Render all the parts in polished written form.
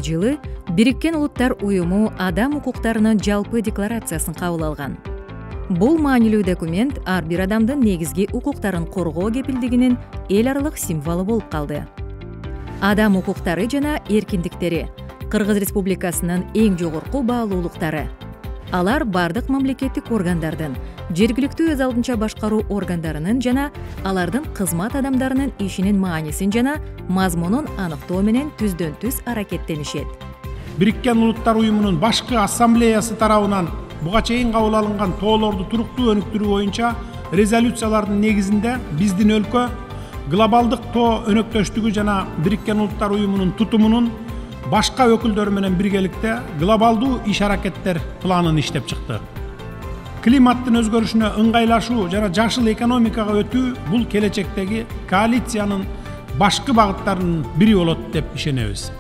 жылы Бириккен Улуттар Уюму Адам укуктарынын жалпы декларациясын кабыл алган. Бул маанилүү документ ар бир адамдын негизги укуктарын коргоо кепилдигинин эл аралык символу болуп калды. Адам укуктары жана эркиндиктери Кыргыз Республикасынын эң жогорку баалуулуктары. Алар бардык мамлекеттик органдардын, жергиликтүү өз алдынча башкаруу органдарынын жана алардын кызмат адамдарынын ишинин маанисин жана мазмунун аныктоо менен түздөн-түз аракеттенишет. Бириккен Улуттар Уюмунун башкы ассамблеясы тарабынан буга чейин кабыл алынган тоолорду туруктуу өнүктүрүү боюнча резолюциялардын негизинде биздин өлкө глобалдык тоо өнөктөштүгү жана Бириккен Улуттар Уюмунун тутумунун башка өкүлдөрү менен биргеликте глобалдуу иш-аракеттер планын иштеп чыкты. Климаттын өзгөрүшүнө ыңгайлашуу жана жашыл экономикага өтүү бул келечектеги коалициянын башкы багыттарынын бири болот деп ишенебиз.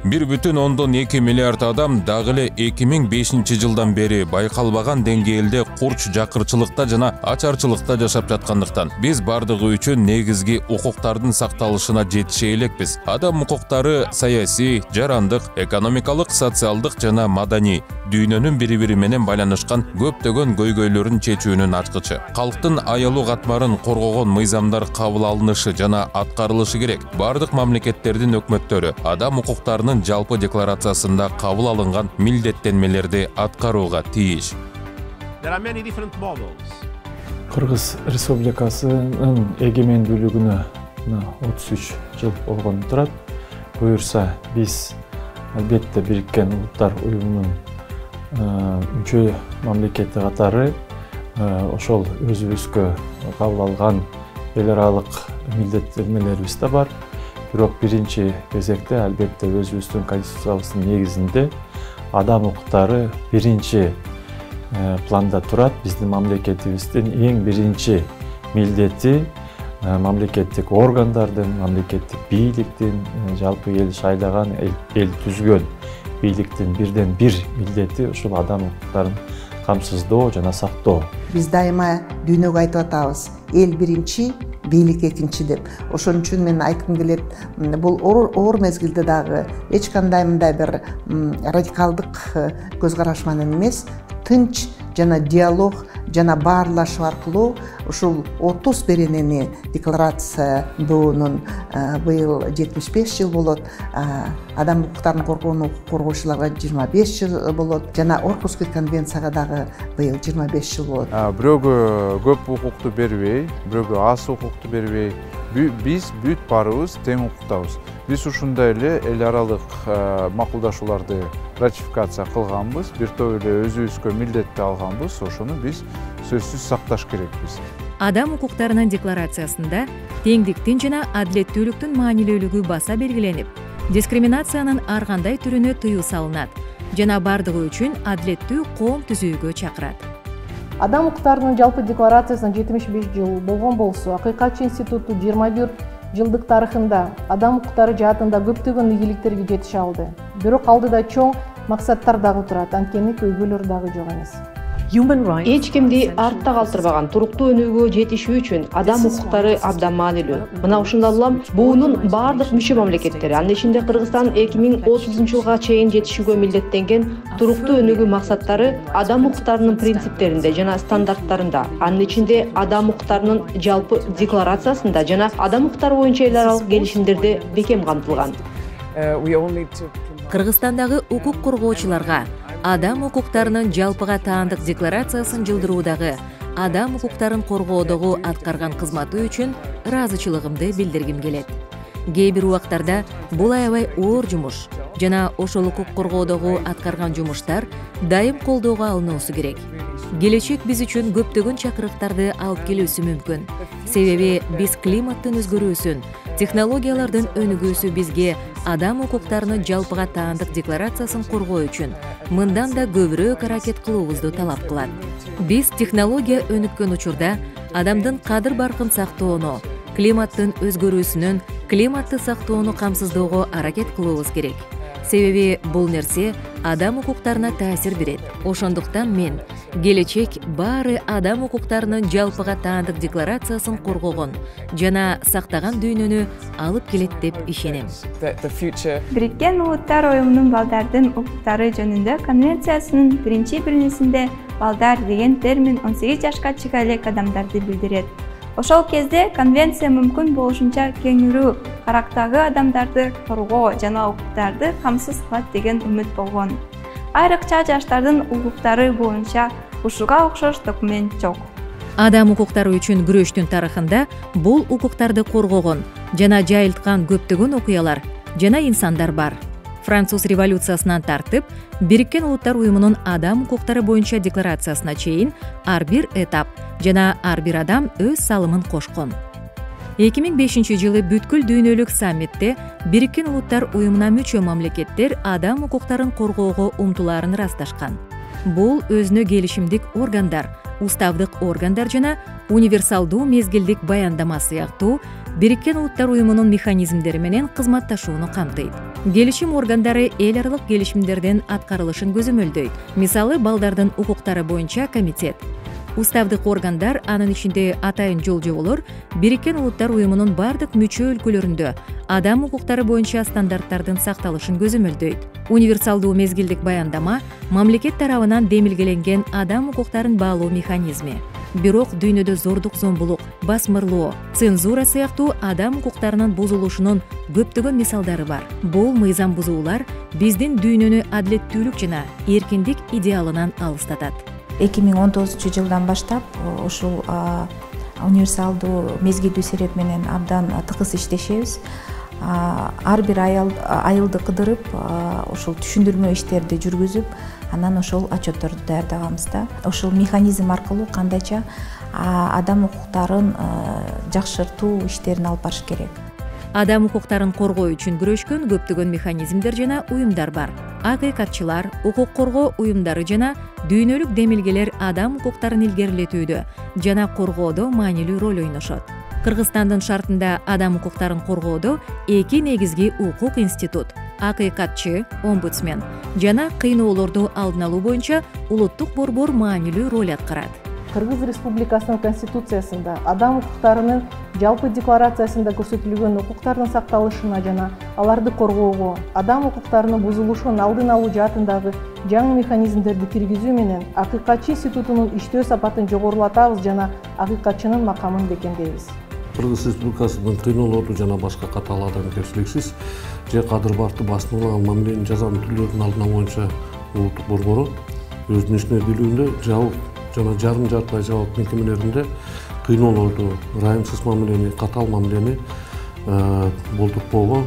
1,2 миллиард адам дагы эле 2005 жылдан бери байкалбаган деңгээлде курч жакырчылыкта жана ачарчылыкта жашап жаткандыктан биз бардыгы үчүн негизги укуктардын сакталышына жетише элекпиз. Адам укуктары саясий, жарандык, экономикалык, социалдык жана маданий дүйнөнүн бири-бири менен байланышкан көптөгөн көйгөйлөрүн чечүүнүн ачкычы. Калктын аялуу катмарын коргогон мыйзамдар кабыл алынышы жана аткарылышы керек. Бардык мамлекеттердин өкмөттөрү адам укуктарынын жалпы декларациясында кабыл алынган милдеттенмелерди аткарууга тийиш. Кыргыз Республикасынын эгемендүүлүгүнө 33 жыл болгон турат. Буюрса биз албетте Бириккен Улуттар Уюмунун мүчө мамлекети катары ошол өзүбүзгө кабыл алган эл аралык милдеттенмелерибиз да бар. Бирок биринчи кезекте албетте өзүбүздүн конституциябыздын негизинде адам укуктары биринчи планда турат. Биздин мамлекетибиздин эң биринчи милдети мамлекеттик органдардын, мамлекеттик бийликтин, жалпы эл шайлаган, эл түзгөн бийликтин бирден бир милдети ушул адам укуктарын камсыздоо жана сактоо. Биз дайыма дүйнөгө айтып атабыз, эл биринчи, бийлик экинчи деп. Ошон үчүн мен айткым келет, бул оор мезгилде дагы эч кандай мындай бир радикалдык көз караш менен эмес, тынч жана диалог жана баарлашуу аркылуу ушул 30 беренени декларациянын быйыл 75 жыл болот. Адам укуктарын коргоочуларга 25 жыл болот. Жана Орхусский конвенцияга дагы быйыл 25 жыл болот. Бирөөгө көп укукту бербей, бирөөгө аз укукту бербей, биз бүт барыбыз тең укуктабыз. Биз ушундай эле эл аралык макулдашууларды ратификация кылганбыз, бир топ эле өзүбүзгө милдетти алганбыз, ошону биз сөзсүз сакташ керекпиз. Адам укуктарынын декларациясында теңдиктин жана адилеттүүлүктүн маанилүүлүгү баса белгиленип, дискриминациянын ар кандай түрүнө тыюу салынат жана бардыгы үчүн адилеттүү коом түзүүгө чакырат. Адам укуктарынын жалпы декларациясынан 75 жыл болгон болсо, Акыйкатчы институту 21 жылдык тарыхында адам укуктары жаатында көптөгөн ийгиликтерге жетише алды. Бирок алдыда чоң максаттар дагы турат, анткени көйгөйлөр дагы жок эмес. Эч кимди артта калтырбаган туруктуу өнүгүүгө жетишүү үчүн адам укуктары абдан маанилүү. Мына ушундан улам буунун бардык мүчө мамлекеттери, анын ичинде Кыргызстан 2030 жылга чейин жетишүүгө милдеттенген туруктуу өнүгүү максаттары адам укуктарынын принциптеринде жана стандарттарында, анын ичинде адам укуктарынын жалпы декларациясында жана адам укуктары боюнча эл аралык келишимдерде бекем камтылган. Кыргызстандагы укук коргоочуларга адам укуктарынын жалпыга таандык декларациясын жылдыруудагы адам укуктарын коргоодогу аткарган кызматы үчүн ыраазычылыгымды билдиргим келет. Кээ бир убактарда бул аябай оор жумуш жана ошол укук коргоодогу аткарган жумуштар дайым колдоого алынуусу керек. Келечек биз үчүн көптөгөн чакырыктарды алып келүүсү мүмкүн. Себеби биз климаттын өзгөрүүсүн, технологиялардын өнүгүүсү бизге адам укуктарынын жалпыга таандык декларациясын коргоо үчүн мындан да көбүрөөк аракет кылуубузду талап кылат. Биз технология өнүккөн учурда адамдын кадыр баркын сактоону, климаттын өзгөрүүсүнөн климатты сактоону камсыздоого аракет кылуубуз керек. Себеби бул нерсе адам укуктарына таасир берет. Ошондуктан мен келечек баары адам укуктарынын жалпыга таандык декларациясын коргогон жана сактаган дүйнөнү алып келет деп ишенем. Бириккен Улуттар Уюмунун балдардын укуктары жөнүндө конвенциясынын биринчи бөлүнүсүндө балдар деген термин 18 жашка чыга элек адамдарды билдирет. Ошол кезде конвенция мүмкүн болушунча кеңирүү карактагы адамдарды коргоо жана укуктарды камсыз кылат деген үмүт болгон. Айрыкча жаштардын укуктары боюнча ушуга окшош документ жок. Адам укуктары үчүн күрөштүн тарыхында бул укуктарды коргогон жана жайылткан көптөгөн окуялар жана инсандар бар. Француз революциясынан тартып, Бириккен Улуттар Уюмунун адам укуктары боюнча декларациясына чейин ар бир этап жана ар бир адам өз салымын кошкон. 2005-жылы бүткүл дүйнөлүк саммитте Бириккен Улуттар Уюмуна мүчө мамлекеттер адам укуктарын коргоого умтулаарын ырасташкан. Бул өзүнө келишимдик органдар, уставдык органдар жана универсалдуу мезгилдик баяндама сыяктуу Бириккен Улуттар Уюмунун механизмдери менен кызматташууну камтыйт. Келишим органдары эл аралык келишимдердин аткарылышын көзөмөлдөйт. Мисалы, балдардын укуктары боюнча комитет. Уставдык органдар, анын ичинде атайын жол-жоболор, Бириккен Улуттар Уюмунун бардык мүчө өлкөлөрүндө адам укуктары боюнча стандарттардын сакталышын көзөмөлдөйт. Универсалдуу мезгилдик баяндама мамлекет тарабынан демилгеленген адам укуктарын баалоо механизми. Бирок дүйнөдө зордук, зомбулук, басмырлоо, цензура сыяктуу адам укуктарынын бузулушунун көптөгөн мисалдары бар. Бул мыйзам бузуулар биздин дүйнөнү адилеттүүлүк жана эркиндик идеалынан алыстатат. 2019-жылдан баштап ушул универсалдуу мезгилдүү сереп менен абдан тыгыз иштешебиз. Ар бир айылды кыдырып, ушул түшүндүрмө иштерди жүргүзүп, анан ошол отчетторду даярдаганбыз да. Ошол механизм аркылуу кандайча адам укуктарын жакшыртуу иштерин алып барыш керек. Адам укуктарын коргоо үчүн күрөшкөн көптөгөн механизмдер жана уюмдар бар. Акыйкатчылар, укук коргоо уюмдары жана дүйнөлүк демилгелер адам укуктарын илгерилетүүдө жана коргоодо маанилүү роль ойношот. Кыргызстандын шартында адам укуктарын коргоодо эки негизги укук институт — акыйкатчы, омбудсмен жана кыйноолорду алдын алуу боюнча улуттук борбор маанилүү роль аткарат. Кыргыз Республикасынын Конституциясында, адам укуктарынын жалпы декларациясында көрсөтүлгөн укуктардын сакталышына жана аларды коргоого, адам укуктарынын бузулушунун алдын алуу жаатындагы жаңы механизмдерди киргизүү менен акыйкатчы институтунун иштөө сапатын жогорулатабыз жана акыйкатчынын макамын бекемдейбиз. Кыргыз Республикасынын кыйноолорду жана башка катаал адамгерчиликсиз же кадыр-баркты басынылган мамиленин жазанын түрлөрүнүн алдын алуу боюнча улуттук борбору өзүнүн ишмердүүлүгүндө жабык жана жарым жартылай жабык мекемелеринде кыйноолорду, ырайымсыз мамилени, катаал мамилени болтуртпоого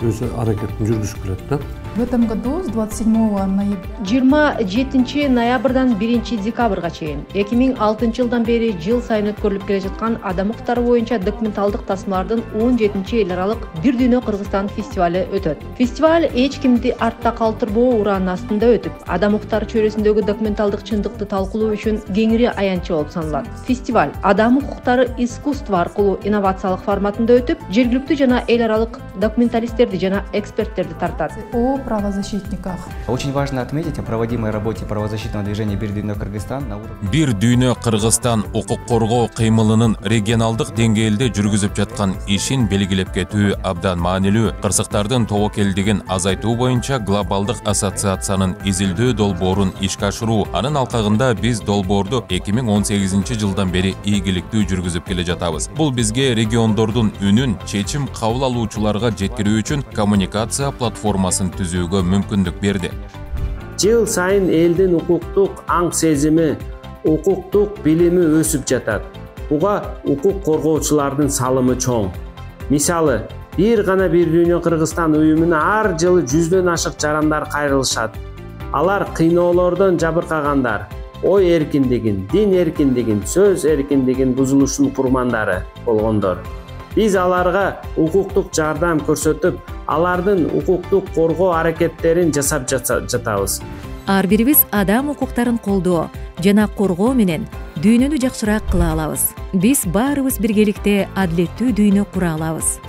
өз аракетин жүргүзүп келет да. В этом году с 27 ноября 27 ноябрдан 1 декабрга чейин 2006-жылдан бери жыл сайын өткөрүлүп келе жаткан адам укуктары боюнча документалдык тасмалардын 17-эл аралык Бир дүйнө Кыргызстан фестивале өтөт. Фестиваль эч кимди артта калтырбоо ураанын астында өтүп, адам укуктары чөйрөсүндөгү документалдык чындыкты талкуулоо үчүн кеңири аянтчы болуп саналат. Фестиваль адам укуктары искусство аркылуу инновациялык форматында өтүп, жергиликтүү жана эл аралык документалисттерди жана эксперттерди тартат. О правозащитниках. Очень важно отметить о проводимой работе правозащитного движения «Бир дүйнө Кыргызстан» на уровне. Бир дүйнө Кыргызстан укук коргоо кыймылынын регионалдык деңгээлде жүргүзүп жаткан ишин белгилеп кетүү абдан маанилүү. Кырсыктардын тобокелдигин азайтуу боюнча глобалдык ассоциациянын изилдөө долбоорун ишке ашыруу. Анын алкагында биз долбоорду 2018-жылдан бери ийгиликтүү жүргүзүп келе жатабыз. Бул бизге региондордун үнүн чечим кабыл алуучуларга жеткирүү үчүн коммуникация платформасын түзүүгө мүмкүндүк берди. Жыл сайын элдин укуктук аң сезими, укуктук билими өсүп жатат. Буга укук коргоочулардын салымы чоң. Мисалы, бир дүйнө Кыргызстан уюмуна ар жылы 100дөн ашык жарандар кайрылышат. Алар кыйноолордон жабыркагандар, ой эркиндигин, дин эркиндигин, сөз эркиндигин бузулушунун курмандары болгондор. Биз аларга укуктук жардам көрсөтүп, алардын укуктук коргоо аракеттерин жасап жатабыз. ар бирибиз адам укуктарын колдоо жана коргоо менен дүйнөнү жакшыраак кыла алабыз. Биз баарыбыз биргеликте адилеттүү дүйнө кура алабыз.